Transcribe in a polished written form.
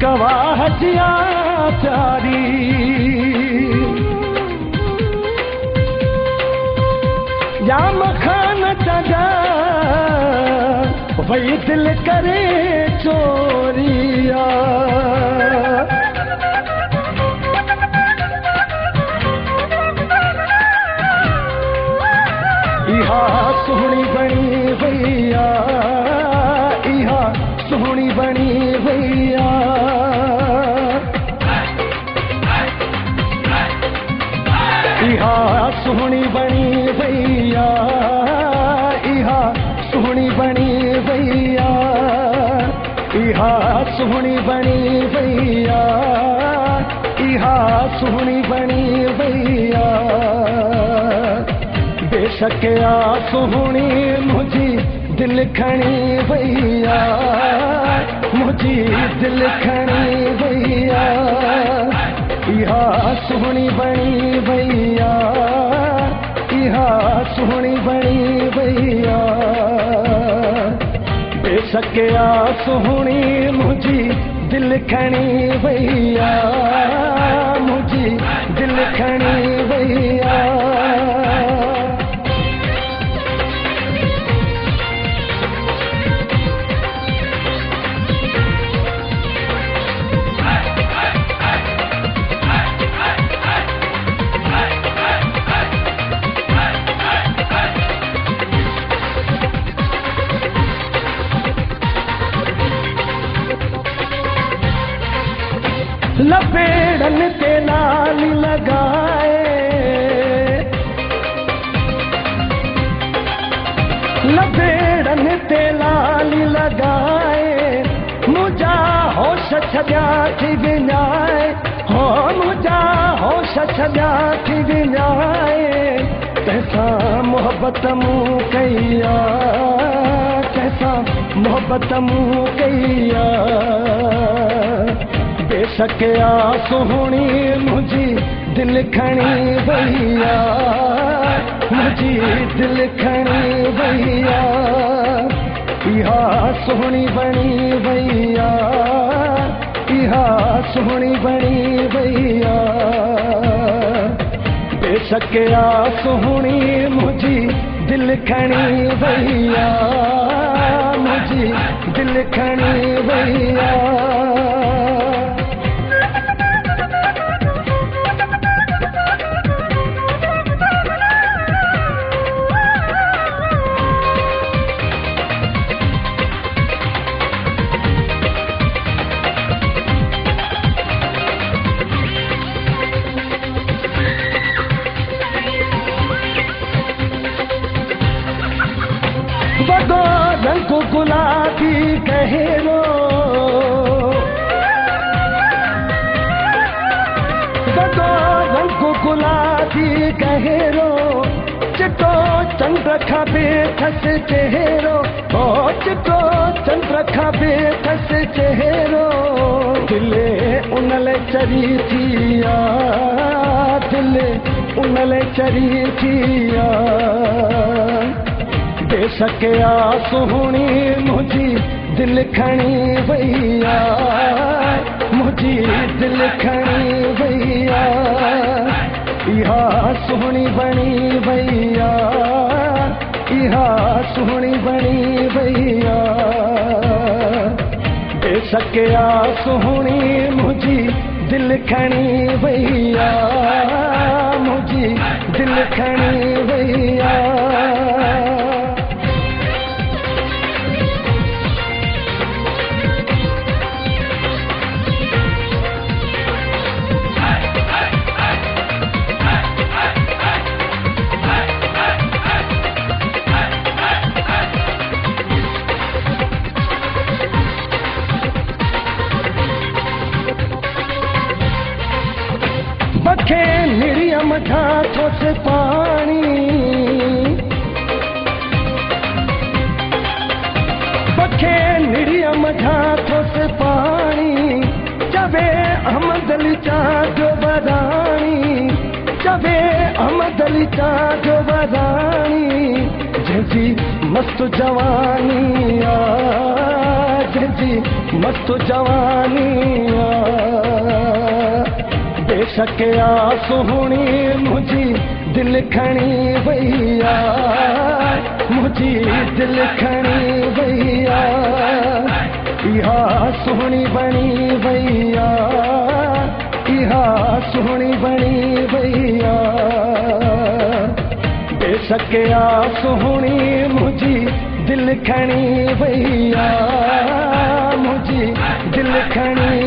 गवाह जिया प्यारी या मखान जगा वही दिल करे चोरिया इहा सुहणी बनी भैया इहा सुहणी बनी भैया इहा सुहणी बनी भैया इहा सुहणी बनी भैया इहा सुहणी बनी भैया इहा सुहणी बनी भैया बेशक आ सुहणी मुझी दिल खणी भैया मुझी दिल खणी भैया इहा सुहणी बनी भैया इहा सुहणी बनी भैया बेशक आ सुहणी मुझी दिल खणी भैया मुझी दिल खणी भैया लपेड़न ते लाल लगाए लपेड़न ते लाल लगाए मुझा होश छॾिया थी विञाए हो मुझा होश छॾिया थी विञाए तंहिंसां मोहब्बत मूं कई आहे तंहिंसां मोहब्बत मूं कई आहे बेशक आ सुहणी मुझी दिल खणी भैया मुझी दिल खणी भैया इहा सुहणी बनी भैया इहा सुहणी बनी भैया बेशक आ सुहणी मुझी दिल खणी भैया मुझी दिल खणी भैया बगो रंग गुलाबी गहरो बगो रंग गुलाबी गहरो चिटो चंद्र खबे थस चेहरो ओ चिटो चंद्र खबे थस चेहरो दिले उनले चरी थिया दिले उनले चरी थिया बेशक आ सुहणी मुझी दिल खणी भैया मुझी दिल खणी भैया इहा सुहणी बनी भैया इहा सुहणी बनी भैया बेशक आ सुहणी मुझी दिल खणी भैया मुझी दिल खणी भैया बखे निरियम ठाठो से पानी बखे निरियम ठाठो से पानी चवे अहमदली चाजो बदानी चवे अहमदली चाजो बदानी जैसी मस्त जवानी जी मस्त जवानी बेशक आ सोहणी मुझी दिल खणी भैया मुझी दिल खणी भैया इहा सोहणी बणी भैया इहा सोहणी बणी भैया बेशक आ सोहणी मुझी दिल खणी भैया मुझी दिल खणी